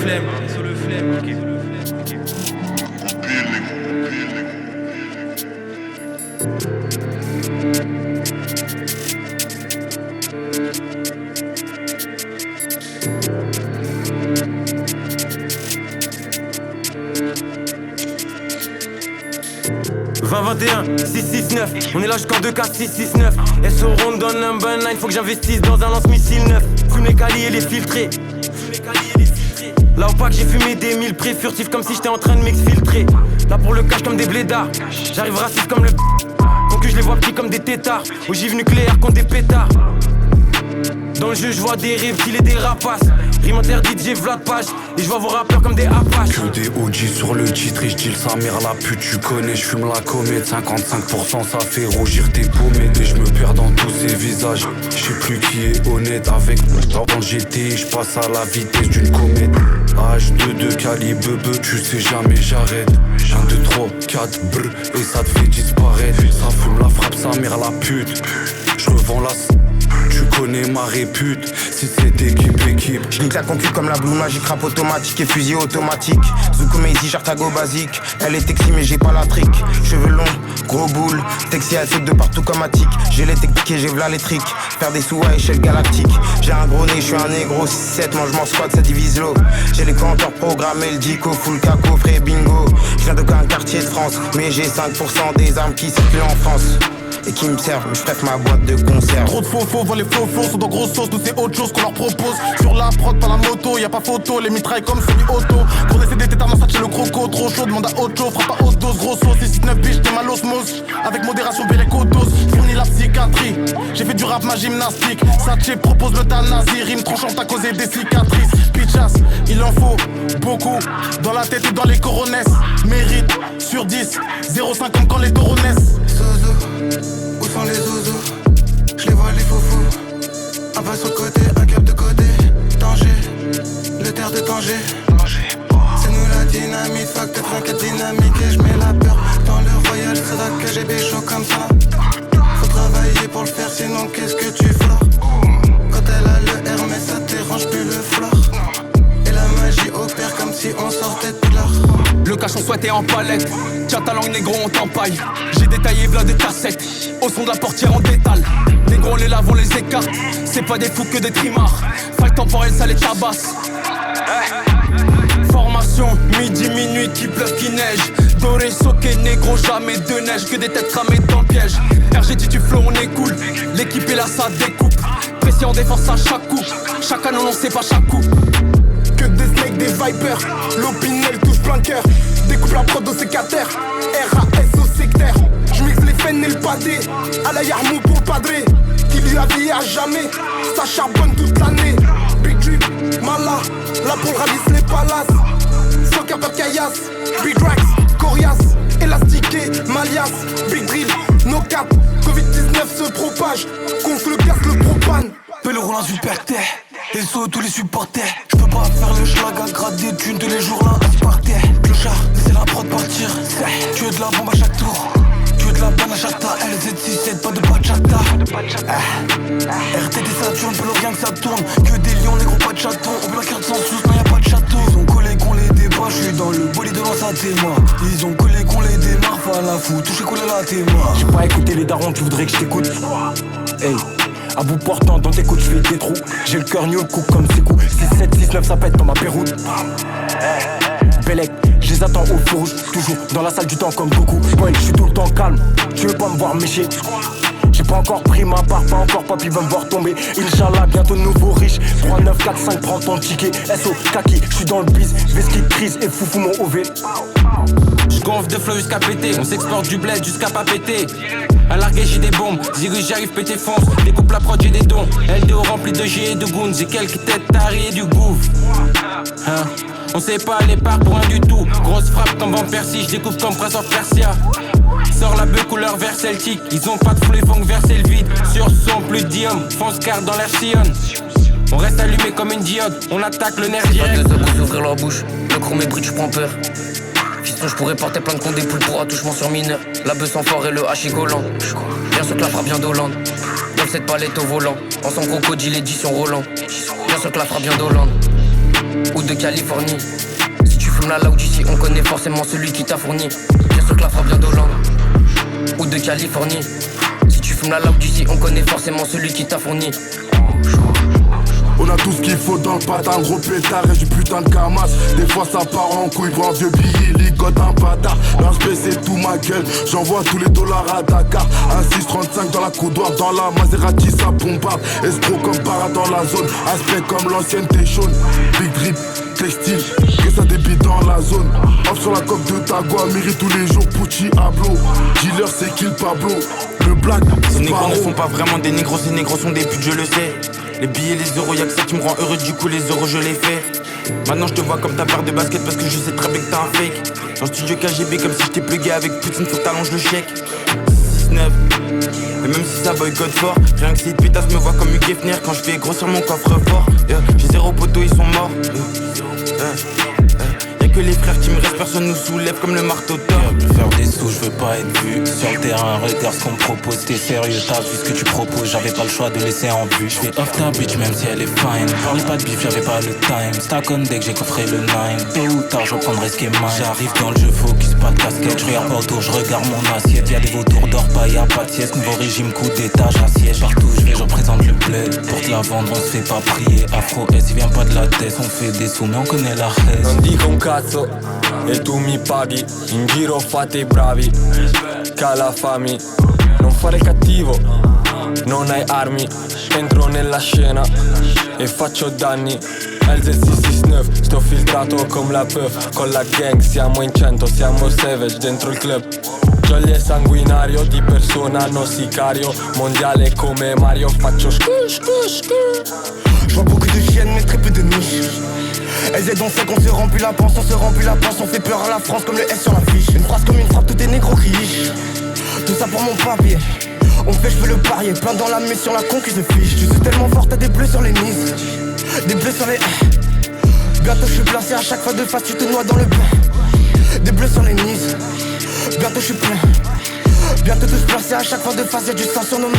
flemme. 20-21, 6-6-9. On est là jusqu'en 2K, 6-6-9. SO Rondon number 9, faut que j'investisse dans un lance-missile neuf. Fume les calis et les filtrer. Là au pack j'ai fumé des 1000 pré furtifs comme si j'étais en train de m'exfiltrer. Là pour le cash comme des blédards. J'arrive raciste comme le donc je les vois petits comme des tétards. Ogive nucléaire contre des pétards. Dans le jeu je vois des reptiles et des rapaces. Rime interdite, j'ai Vlad Page. Et je vois vos rappeurs comme des apaches. Que des OG sur le titre et j'deal sa mère la pute. Tu connais, j'fume la comète. 55% ça fait rougir tes pommettes. Et j'me perds dans tous ces visages. J'sais plus qui est honnête. Avec dans le GT, j'passe à la vitesse d'une comète. H22 calibre beu, tu sais jamais j'arrête. 1, 2, 3, 4 brr et ça te fait disparaître. Ça fume la frappe, sa mère la pute. J'revends la tu connais ma répute, si c'est équipe. J'nique la concu comme la Blue Magic, rap automatique et fusil automatique. Zuko Maizy, Jartago basique. Elle est texy mais j'ai pas la trick. Cheveux longs, gros boule, texy à saute de partout comme Attic. J'ai les techniques et j'ai v'là les tricks. Faire des sous à échelle galactique. J'ai un gros nez, j'suis un négro. 6-7, mangement squad, ça divise l'eau. J'ai les compteurs programmés, le dico, full caco, frais bingo. J'viens d'aucun quartier de France, mais j'ai 5% des armes qui circulent en France. Et qui me servent, mais j'prête ma boîte de conserve. Trop de faux, voient les faux sont dans grosse sauce. Nous c'est autre chose qu'on leur propose. Sur la prod, pas la moto, y'a pas photo. Les mitrailles comme semi-auto. Pour laisser des tétards, ça le croco. Trop chaud, demande à autre chose. Frappe à haute dose, gros sauce. 6-9 biches, t'es mal osmose. Avec modération, bélécotos. Fournis la psychiatrie. J'ai fait du rap, ma gymnastique. Satché propose l'euthanasie. Rime tranchante à causer des cicatrices. Pitchass, il en faut beaucoup. Dans la tête et dans les coronesses. Mérite sur 10. 0,5 comme quand les taureaux naissent. Où sont les zouzous? Je les vois les foufous. Un pas sur le côté, un cap de côté. Danger, le terre de danger. C'est nous la dynamite, fuck 84 dynamique. Et je mets la peur dans le royal. C'est là que j'ai des shows comme ça. Faut travailler pour le faire, sinon qu'est-ce que tu feras? Quand elle a le Hermès, ça dérange plus le flore. Et la magie opère comme si on sortait de l'art. Le cachon souhaité en palette. Tiens ta langue négro on t'empaille. J'ai détaillé v'là des cassettes. Au son de la portière en détale. Négro on les lave on les écarte. C'est pas des fous que des trimards. Faille temporelle ça les tabasse. Formation, midi, minuit, qui pleuve, qui neige. Doré, soqué, négro, jamais de neige. Que des têtes cramées dans le piège. RG dit du flow on est cool. L'équipe est là ça découpe. Pression en défense à chaque coup. Chaque canon on sait pas chaque coup. Que des snakes, des vipers. L'opinel touche plein de cœur. Découpe la prod au sécateur. RAS au sectaire. J'mixe les fennes et le pâté. À la Yarmou pour le padré. Qui lui a veillé à jamais. Ça charbonne toute l'année. Big drip, mala. Là pour le ralice les palaces. Sans qu'il y a pas de caillasse. Big racks, coriace. Élastiqué, malias. Big drill, no cap. Covid-19 se propage. Gonfle le gaz, le propane. Peu le roulant super terre. Les sauts, tous les supporters. J'peux pas faire le schlag à gratter des thunes tous les jours là, à par terre. Clochard, c'est la prod partir. Tu veux de la bombe à chaque tour. Tu veux de la banane à chata. LZ67, pas de bachata. RTT Saturne, peu le rien que ça tourne. Que des lions, les gros pas de chatons. On veut la carte sans sous, non y'a pas de château. Ils ont collé qu'on les débat, j'suis dans le bolide de l'Ansatéma. Ils ont collé qu'on les démarre, pas la fou. Touché collé la téma. J'ai pas écouté les darons, tu voudrais que je t'écoute. Hey. À bout portant dans tes côtes, je fais des trous. J'ai le cœur nul, coupe comme c'est coups. 6-7, 6-9, ça pète dans ma péroute. Bellec, je les attends au feu rouge. Toujours dans la salle du temps comme Goku. Boy, je suis tout le temps calme, tu veux pas me voir mécher. J'ai pas encore pris ma part, pas encore papy va me voir tomber. Inch'Allah, bientôt nouveau riche. 3, 9, 4, 5, prends ton ticket. SO, kaki, je suis dans le biz. Vesquille, crise et foufou mon OV. J'gonfle de flow jusqu'à péter. On s'exporte du bled jusqu'à pas péter. À larguer j'ai des bombes, Zirus j'arrive péter fonce. Découpe la prod j'ai des dons. LDO rempli de G et de goons. J'ai quelques têtes taries et du gouffre. Hein? On sait pas les parts pour un du tout. Grosse frappe comme Van Persie, j'découpe comme Prince of Persia. Sors la bœuf couleur vert celtique. Ils ont pas de fou les funk verser le vide. Sur son plus d'ium, fonce carte dans l'air sillonne. On reste allumé comme une diode, on attaque le nerf direct. Pas deux hommes ouvrir leur bouche, le chrome est brut, j'prends peur. Fiston, j'pourrais porter plein de comptes des poules pour attouchement sur mineur. La bœuf sans fort et le H est collant. Bien sûr que la frappe vient d'Hollande. Dans cette palette au volant. Ensemble crocodile édition Roland. Bien sûr que la frappe vient d'Hollande. ou de Californie. Si tu fumes la loud ici, on connaît forcément celui qui t'a fourni. Bien sûr que la frappe vient d'Hollande ou de Californie. Si tu fumes la loud ici, on connaît forcément celui qui t'a fourni. On a tout ce qu'il faut dans le patin, gros pétard et du putain de camas. Des fois ça part en couille, pour un vieux billet, ligote un bâtard. L'inspect c'est tout ma gueule, j'envoie tous les dollars à Dakar. Un 635 dans la coudoir, dans la Maserati ça bombarde. Escroc comme para dans la zone, aspect comme l'ancienne Téchone. Big drip, textile, que ça débite dans la zone. Off sur la coque de Tagua, mérite tous les jours, Pucci, Hablo. Dealer c'est kill Pablo, le black, ces négros ne sont pas vraiment des négros, ces négros sont des putes, je le sais. Les billets, les euros, y'a que ça qui me rend heureux, du coup les euros je les fais. Maintenant je te vois comme ta paire de basket parce que je sais très bien que t'as un fake. Dans le studio KGB comme si j'étais plugué avec Poutine, faut que t'allonges le chèque. 6-9, et même si ça boycotte fort, rien que cette pétasse me voit comme Hugh Hefner quand je fais grossir mon coffre-fort. J'ai 0 poteau, ils sont morts. Y'a que les frères qui me restent, personne nous soulève comme le marteau d'or. Faire des sous, je veux pas être vu. Sur le terrain, regarde ce qu'on me propose. T'es sérieux, t'as vu ce que tu proposes. J'avais pas le choix de laisser en vue. Je fais off ta bitch même si elle est fine. Parlais pas de bif, j'avais pas le time. Stack on deck, j'ai coffré le 9. Tôt ou tard, je reprendrai ce qui est mine. J'arrive dans le jeu, focus, pas de casquette. Je regarde pas autour, je regarde mon assiette. Y'a des vautours d'or, pas y'a pas de sieste. Nouveau régime, coup d'état, j'assiège. Partout je vais, je représente le bled. Pour te la vendre, on se fait pas prier. Afro S, il vient pas de la tête. On fait des sous, mais on connaît la haine. Non dico un cazzo e tu mi paghi. In giro fate i bravi, calafami. Non fare cattivo, non hai armi. Entro nella scena e faccio danni. LZ669, sto filtrato come la puff. Con la gang siamo in 100, siamo savage dentro il club. Jolly è sanguinario, di persona non sicario. Mondiale come Mario, faccio Je vois beaucoup de chiennes mais très peu de niches. Elles aident, on sait qu'on se rend plus la panse, on se rend plus la panse, on fait peur à la France comme le S sur l'affiche. Une phrase comme une frappe, tous des négros qui lichent. Tout ça pour mon papier. On fait, je peux le parier, plein dans la mission, la conquise de fiche. Tu suis tellement fort, t'as des bleus sur les nids, des bleus sur les. Bientôt je suis placé à chaque fois de face, tu te noies dans le bain. Des bleus sur les nids, bientôt je suis plein. Bientôt tous placés à chaque fois de face, y'a du sang sur nos mains.